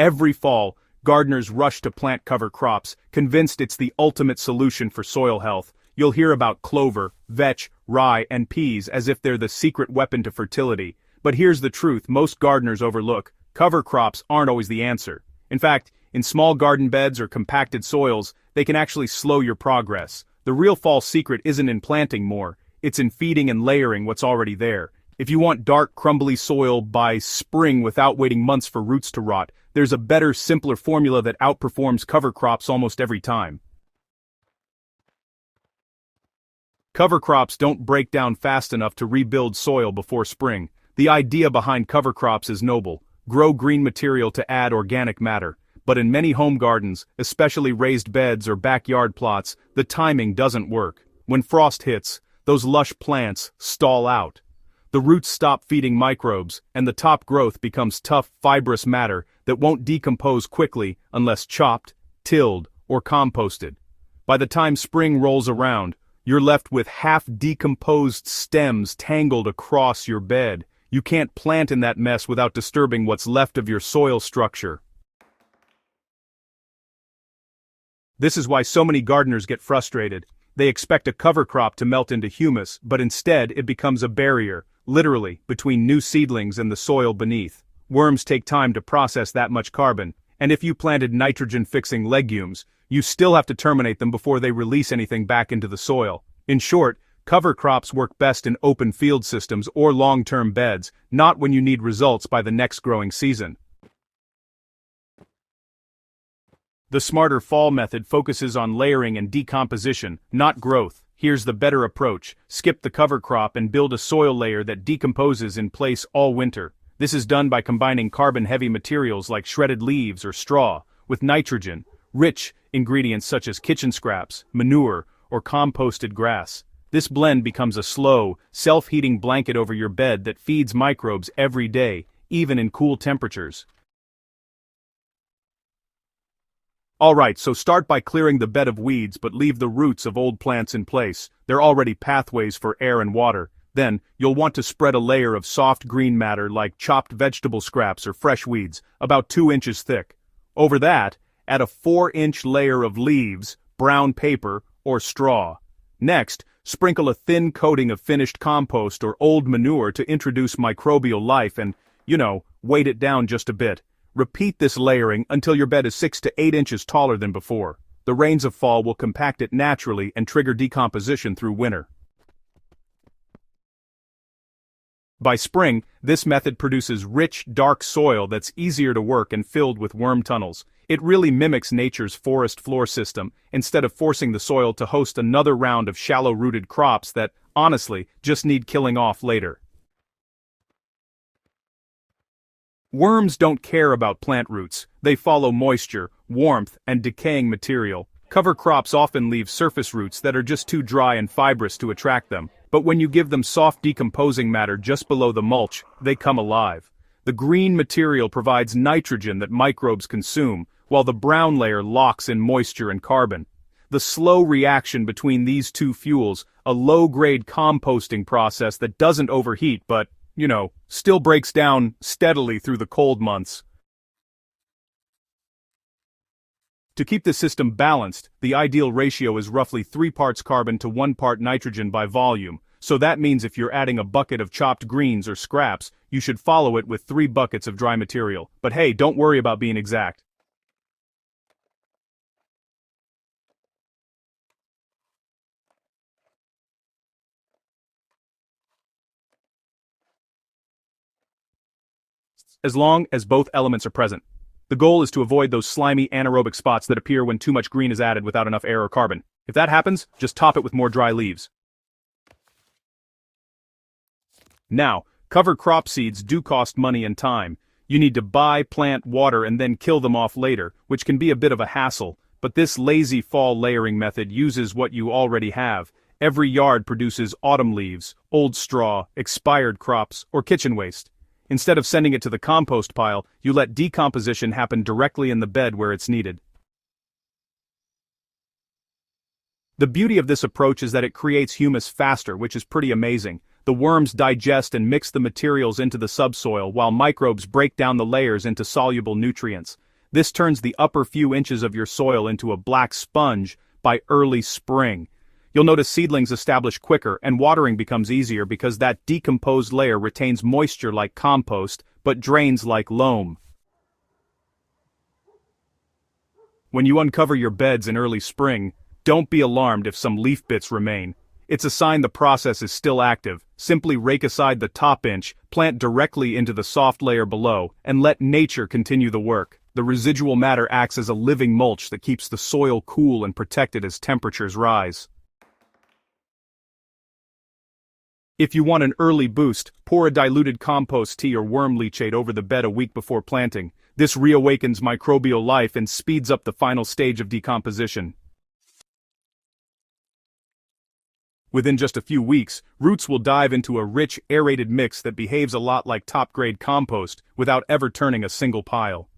Every fall, gardeners rush to plant cover crops, convinced it's the ultimate solution for soil health. You'll hear about clover, vetch, rye, and peas as if they're the secret weapon to fertility. But here's the truth most gardeners overlook: cover crops aren't always the answer. In fact, in small garden beds or compacted soils, they can actually slow your progress. The real fall secret isn't in planting more, it's in feeding and layering what's already there. If you want dark, crumbly soil by spring without waiting months for roots to rot, there's a better, simpler formula that outperforms cover crops almost every time. Cover crops don't break down fast enough to rebuild soil before spring. The idea behind cover crops is noble: grow green material to add organic matter. But in many home gardens, especially raised beds or backyard plots, the timing doesn't work. When frost hits, those lush plants stall out. The roots stop feeding microbes, and the top growth becomes tough, fibrous matter that won't decompose quickly unless chopped, tilled, or composted. By the time spring rolls around, you're left with half-decomposed stems tangled across your bed. You can't plant in that mess without disturbing what's left of your soil structure. This is why so many gardeners get frustrated. They expect a cover crop to melt into humus, but instead it becomes a barrier, literally, between new seedlings and the soil beneath. Worms take time to process that much carbon, and if you planted nitrogen-fixing legumes, you still have to terminate them before they release anything back into the soil. In short, cover crops work best in open field systems or long-term beds, not when you need results by the next growing season. The smarter fall method focuses on layering and decomposition, not growth. Here's the better approach: skip the cover crop and build a soil layer that decomposes in place all winter. This is done by combining carbon-heavy materials like shredded leaves or straw with nitrogen, rich ingredients such as kitchen scraps, manure, or composted grass. This blend becomes a slow, self-heating blanket over your bed that feeds microbes every day, even in cool temperatures. Alright, so start by clearing the bed of weeds but leave the roots of old plants in place. They're already pathways for air and water. Then, you'll want to spread a layer of soft green matter like chopped vegetable scraps or fresh weeds, about 2 inches thick. Over that, add a 4-inch layer of leaves, brown paper, or straw. Next, sprinkle a thin coating of finished compost or old manure to introduce microbial life and, weight it down just a bit. Repeat this layering until your bed is 6 to 8 inches taller than before. The rains of fall will compact it naturally and trigger decomposition through winter. By spring, this method produces rich, dark soil that's easier to work and filled with worm tunnels. It really mimics nature's forest floor system, instead of forcing the soil to host another round of shallow-rooted crops that, honestly, just need killing off later. Worms don't care about plant roots. They follow moisture, warmth, and decaying material. Cover crops often leave surface roots that are just too dry and fibrous to attract them. But when you give them soft decomposing matter just below the mulch, they come alive. The green material provides nitrogen that microbes consume, while the brown layer locks in moisture and carbon. The slow reaction between these two fuels, a low-grade composting process that doesn't overheat but, still breaks down steadily through the cold months. To keep the system balanced, the ideal ratio is roughly 3 parts carbon to 1 part nitrogen by volume, so that means if you're adding a bucket of chopped greens or scraps, you should follow it with 3 buckets of dry material. But hey, don't worry about being exact. As long as both elements are present. The goal is to avoid those slimy anaerobic spots that appear when too much green is added without enough air or carbon. If that happens, just top it with more dry leaves. Now, cover crop seeds do cost money and time. You need to buy, plant, water, and then kill them off later, which can be a bit of a hassle, but this lazy fall layering method uses what you already have. Every yard produces autumn leaves, old straw, expired crops, or kitchen waste. Instead of sending it to the compost pile, you let decomposition happen directly in the bed where it's needed. The beauty of this approach is that it creates humus faster, which is pretty amazing. The worms digest and mix the materials into the subsoil while microbes break down the layers into soluble nutrients. This turns the upper few inches of your soil into a black sponge by early spring. You'll notice seedlings establish quicker and watering becomes easier because that decomposed layer retains moisture like compost, but drains like loam. When you uncover your beds in early spring, don't be alarmed if some leaf bits remain. It's a sign the process is still active. Simply rake aside the top inch, plant directly into the soft layer below, and let nature continue the work. The residual matter acts as a living mulch that keeps the soil cool and protected as temperatures rise. If you want an early boost, pour a diluted compost tea or worm leachate over the bed a week before planting. This reawakens microbial life and speeds up the final stage of decomposition. Within just a few weeks, roots will dive into a rich, aerated mix that behaves a lot like top-grade compost without ever turning a single pile.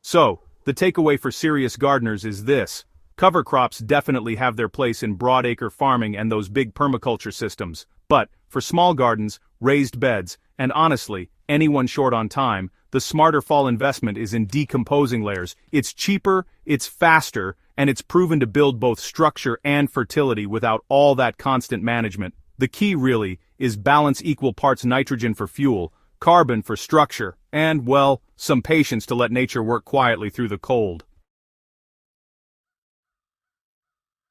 So, the takeaway for serious gardeners is this. Cover crops definitely have their place in broadacre farming and those big permaculture systems, but, for small gardens, raised beds, and honestly, anyone short on time, the smarter fall investment is in decomposing layers. It's cheaper, it's faster, and it's proven to build both structure and fertility without all that constant management. The key really is balance equal parts nitrogen for fuel, carbon for structure, and, well, some patience to let nature work quietly through the cold.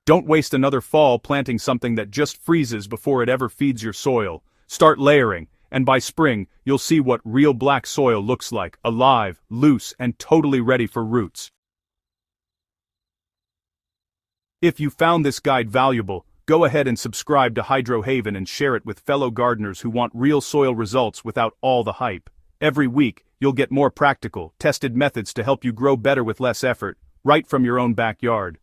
Don't waste another fall planting something that just freezes before it ever feeds your soil. Start layering, and by spring, you'll see what real black soil looks like, alive, loose, and totally ready for roots. If you found this guide valuable, go ahead and subscribe to Hydro Haven and share it with fellow gardeners who want real soil results without all the hype. Every week, you'll get more practical, tested methods to help you grow better with less effort, right from your own backyard.